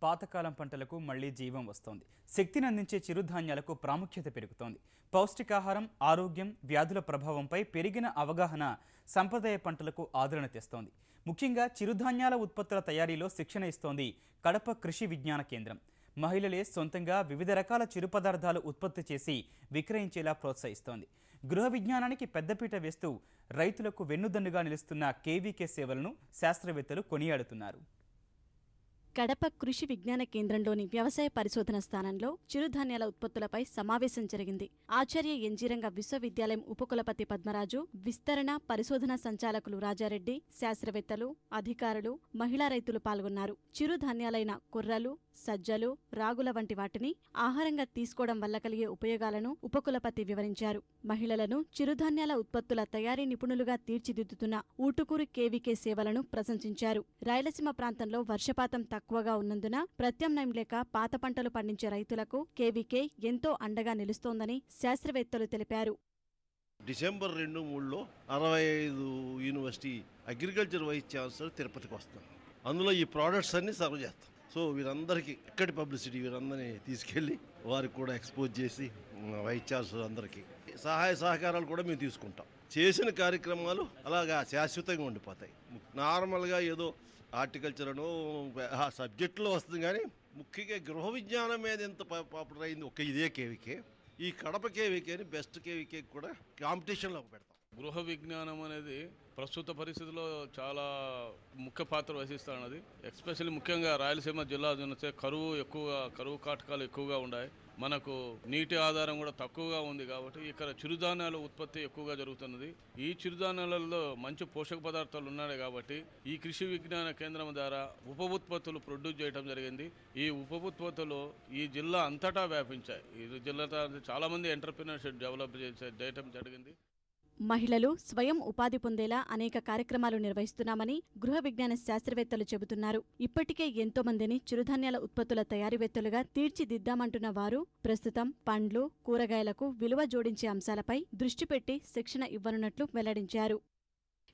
పాతకాలం పంటలకు మళ్లీ జీవం వస్తోంది. శక్తిని అందించే చిరుధాన్యాలకు ప్రాముఖ్యత పెరుగుతోంది. పౌష్టికాహారం, ఆరోగ్యం, వ్యాధుల ప్రభావంపై పెరిగిన అవగాహన సంప్రదాయ పంటలకు ఆదరణ తెస్తోంది. ముఖ్యంగా చిరుధాన్యాల ఉత్పత్తుల తయారీలో శిక్షణ ఇస్తోంది కడప కృషి విజ్ఞాన కేంద్రం. మహిళలే సొంతంగా వివిధ రకాల చిరు పదార్థాలు ఉత్పత్తి చేసి విక్రయించేలా ప్రోత్సహిస్తోంది. గృహ విజ్ఞానానికి పెద్దపీట వేస్తూ రైతులకు వెన్నుదన్నుగా నిలుస్తున్న కేవీకే సేవలను శాస్త్రవేత్తలు కొనియాడుతున్నారు. కడప కృషి విజ్ఞాన కేంద్రంలోని వ్యవసాయ పరిశోధన స్థానంలో చిరుధాన్యాల ఉత్పత్తులపై సమావేశం జరిగింది. ఆచార్య ఎన్జీ రంగా విశ్వవిద్యాలయం ఉపకులపతి పద్మరాజు, విస్తరణ పరిశోధన సంచాలకులు రాజారెడ్డి, శాస్త్రవేత్తలు, అధికారులు, మహిళా రైతులు పాల్గొన్నారు. చిరుధాన్యాలైన కొర్రలు, సజ్జలు, రాగుల వంటి వాటిని ఆహారంగా తీసుకోవడం వల్ల కలిగే ఉపయోగాలను ఉపకులపతి వివరించారు. మహిళలను చిరుధాన్యాల ఉత్పత్తుల తయారీ నిపుణులుగా తీర్చిదిద్దుతున్న ఊటుకూరు కేవీకే సేవలను ప్రశంసించారు. రాయలసీమ ప్రాంతంలో వర్షపాతం తక్కువగా ఉన్నందున ప్రత్యామ్నాయం లేక పాత పంటలు పండించే రైతులకు కేవీకే ఎంతో అండగా నిలుస్తోందని శాస్త్రవేత్తలు తెలిపారు. డిసెంబర్ 2-3లో 65 యూనివర్సిటీ అగ్రికల్చర్ వైస్ ఛాన్సలర్ తిరుపతికి వస్తాం. అందులో ఈ ప్రోడక్ట్స్ అన్ని సర్వ్ చేస్తాం. సో వీరందరికీ ఎక్కడి పబ్లిసిటీ వీరందరినీ తీసుకెళ్ళి వారికి కూడా ఎక్స్పోజ్ చేసి వైస్ ఛాన్సలర్ అందరికీ సహాయ సహకారాలు కూడా మేము తీసుకుంటాం. చేసిన కార్యక్రమాలు అలాగా శాశ్వతంగా ఉండిపోతాయి. నార్మల్గా ఏదో హార్టికల్చర్ అను ఆ సబ్జెక్టులో వస్తుంది, కానీ ముఖ్యంగా గృహ విజ్ఞానం మీద ఎంత పాపులర్ అయింది ఒక ఇదే కేవీకే. ఈ కడప కేవీకేని బెస్ట్ కేవీకే కూడా కాంపిటీషన్లో పెడతాం. గృహ విజ్ఞానం అనేది ప్రస్తుత పరిస్థితుల్లో చాలా ముఖ్య పాత్ర వహిస్తున్నది. ఎస్పెషల్లీ ముఖ్యంగా రాయలసీమ జిల్లా చూస్తే కరువు కాటకాలు ఎక్కువగా ఉన్నాయి. మనకు నీటి ఆధారం కూడా తక్కువగా ఉంది కాబట్టి ఇక్కడ చిరుధాన్యాల ఉత్పత్తి ఎక్కువగా జరుగుతున్నది. ఈ చిరుధాన్యాలలో మంచి పోషక పదార్థాలు ఉన్నాయి కాబట్టి ఈ కృషి విజ్ఞాన కేంద్రం ద్వారా ఉప ఉత్పత్తులు ప్రొడ్యూస్ చేయడం జరిగింది. ఈ ఉప ఉత్పత్తులు ఈ జిల్లా అంతటా వ్యాపించాయి. ఈ జిల్లా చాలామంది ఎంటర్‌ప్రెన్యూర్‌షిప్ డెవలప్ చేయడం జరిగింది. మహిళలు స్వయం ఉపాధి పొందేలా అనేక కార్యక్రమాలు నిర్వహిస్తున్నామని గృహ విజ్ఞాన శాస్త్రవేత్తలు చెబుతున్నారు. ఇప్పటికే ఎంతో మందిని చిరుధాన్యాల ఉత్పత్తుల తయారీవేత్తలుగా తీర్చిదిద్దామంటున్న వారు ప్రస్తుతం పండ్లు, కూరగాయలకు విలువ జోడించే అంశాలపై దృష్టి పెట్టి శిక్షణ ఇవ్వనున్నట్లు వెల్లడించారు.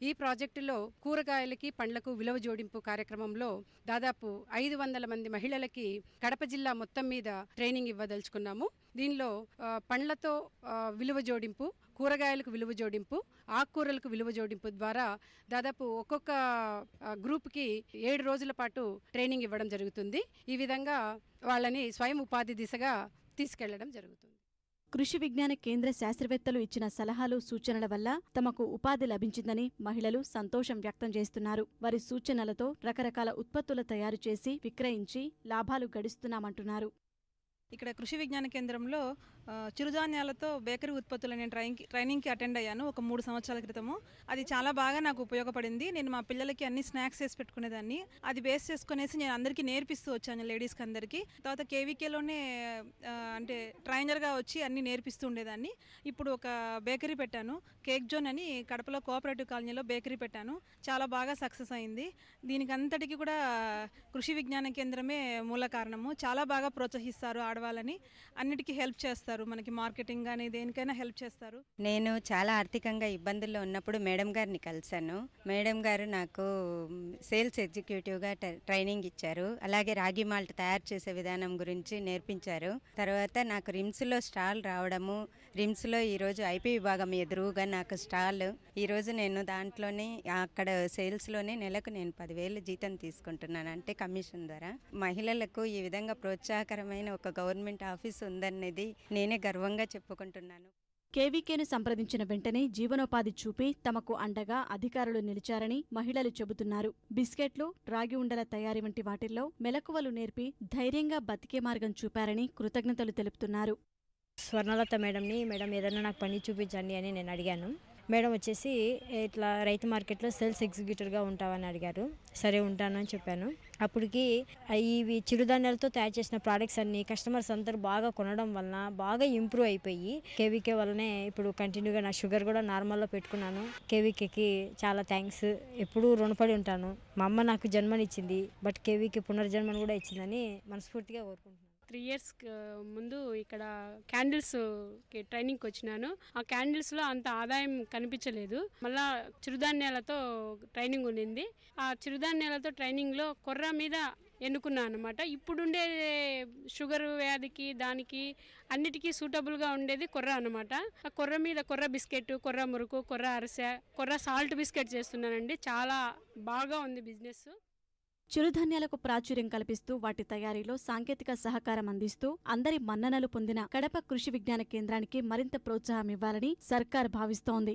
ఈ ప్రాజెక్టులో కూరగాయలకి, పండ్లకు విలువ జోడింపు కార్యక్రమంలో దాదాపు 500 మంది మహిళలకి కడప జిల్లా మొత్తం మీద ట్రైనింగ్ ఇవ్వదలుచుకున్నాము. దీనిలో పండ్లతో విలువ జోడింపు, కూరగాయలకు విలువ జోడింపు, ఆకుకూరలకు విలువ జోడింపు ద్వారా దాదాపు ఒక్కొక్క గ్రూప్కి 7 రోజుల పాటు ట్రైనింగ్ ఇవ్వడం జరుగుతుంది. ఈ విధంగా వాళ్ళని స్వయం ఉపాధి దిశగా తీసుకెళ్లడం జరుగుతుంది. కృషి విజ్ఞాన కేంద్ర శాస్త్రవేత్తలు ఇచ్చిన సలహాలు, సూచనల వల్ల తమకు ఉపాధి లభించిందని మహిళలు సంతోషం వ్యక్తం చేస్తున్నారు. వారి సూచనలతో రకరకాల ఉత్పత్తులు తయారు చేసి విక్రయించి లాభాలు గడిస్తున్నామంటున్నారు. ఇక్కడ కృషి విజ్ఞాన కేంద్రంలో చిరుధాన్యాలతో బేకరీ ఉత్పత్తులు నేను ట్రైనింగ్కి అటెండ్ అయ్యాను ఒక 3 సంవత్సరాల క్రితము. అది చాలా బాగా నాకు ఉపయోగపడింది. నేను మా పిల్లలకి అన్ని స్నాక్స్ వేసి పెట్టుకునేదాన్ని. అది బేస్ చేసుకునేసి నేను అందరికీ నేర్పిస్తూ వచ్చాను, లేడీస్కి అందరికీ. తర్వాత కేవీకేలోనే అంటే ట్రైనర్గా వచ్చి అన్ని నేర్పిస్తూ ఉండేదాన్ని. ఇప్పుడు ఒక బేకరీ పెట్టాను, కేక్ జోన్ అని కడపలో కోఆపరేటివ్ కాలనీలో బేకరీ పెట్టాను. చాలా బాగా సక్సెస్ అయింది. దీనికి అంతటికీ కూడా కృషి విజ్ఞాన కేంద్రమే మూల కారణము. చాలా బాగా ప్రోత్సహిస్తారు ఆడవాళ్ళని, అన్నిటికీ హెల్ప్ చేస్తారు. మనకి మార్కెటింగ్ కానీ దేనికైనా హెల్ప్ చేస్తారు. నేను చాలా ఆర్థికంగా ఇబ్బందుల్లో ఉన్నప్పుడు మేడం గారిని కలిశాను. మేడం గారు నాకు సేల్స్ ఎగ్జిక్యూటివ్గా ట్రైనింగ్ ఇచ్చారు. అలాగే రాగి మాల్ట్ తయారు చేసే విధానం గురించి నేర్పించారు. తర్వాత నాకు రిమ్స్లో స్టాల్ రావడము, రిమ్స్లో ఈరోజు ఐపీ విభాగం ఎదురుగా నాకు స్టాల్, ఈరోజు నేను దాంట్లోనే అక్కడ సేల్స్లోనే నెలకు నేను 10,000 జీతం తీసుకుంటున్నాను, అంటే కమిషన్ ద్వారా. మహిళలకు ఈ విధంగా ప్రోత్సాహకరమైన ఒక గవర్నమెంట్ ఆఫీస్ ఉందనేది నేనే గర్వంగా చెప్పుకుంటున్నాను. కేవీకేను సంప్రదించిన వెంటనే జీవనోపాధి చూపి తమకు అండగా అధికారులు నిలిచారని మహిళలు చెబుతున్నారు. బిస్కెట్లు, రాగి ఉండల తయారీ వంటి వాటిల్లో మెలకువలు నేర్పి ధైర్యంగా బతికే మార్గం చూపారని కృతజ్ఞతలు తెలుపుతున్నారు. స్వర్ణలత మేడంని, మేడం ఏదైనా నాకు పని చూపించండి అని నేను అడిగాను. మేడం వచ్చేసి ఇట్లా రైతు మార్కెట్లో సేల్స్ ఎగ్జిక్యూటివ్గా ఉంటావని అడిగారు. సరే ఉంటాను అని చెప్పాను. అప్పటికి ఇవి చిరుధాన్యాలతో తయారు చేసిన ప్రోడక్ట్స్ అన్ని కస్టమర్స్ అందరూ బాగా కొనడం వలన బాగా ఇంప్రూవ్ అయిపోయి కేవీకే వల్లనే ఇప్పుడు కంటిన్యూగా నా షుగర్ కూడా నార్మల్లో పెట్టుకున్నాను. కేవీకేకి చాలా థ్యాంక్స్, ఎప్పుడూ రుణపడి ఉంటాను. మా అమ్మ నాకు జన్మనిచ్చింది, బట్ కేవీకే పునర్జన్మను కూడా ఇచ్చిందని మనస్ఫూర్తిగా కోరుకుంటున్నాను. 3 years ముందు ఇక్కడ క్యాండిల్స్కి ట్రైనింగ్కి వచ్చినాను. ఆ క్యాండిల్స్లో అంత ఆదాయం కనిపించలేదు. మళ్ళా చిరుధాన్యాలతో ట్రైనింగ్ ఉండింది. ఆ చిరుధాన్యాలతో ట్రైనింగ్లో కొర్ర మీద ఎన్నుకున్నాను అనమాట. ఇప్పుడుండే షుగర్ వ్యాధికి దానికి అన్నిటికీ సూటబుల్గా ఉండేది కొర్ర అనమాట. ఆ కొర్ర మీద కొర్ర బిస్కెట్, కొర్ర మురుకు, కొర్ర అరిసె, కొర్ర సాల్ట్ బిస్కెట్ చేస్తున్నానండి. చాలా బాగా ఉంది బిజినెస్. చిరుధాన్యాలకు ప్రాచుర్యం కల్పిస్తూ వాటి తయారీలో సాంకేతిక సహకారం అందిస్తూ అందరి మన్ననలు పొందిన కడప కృషి విజ్ఞాన కేంద్రానికి మరింత ప్రోత్సాహం ఇవ్వాలని సర్కార్ భావిస్తోంది.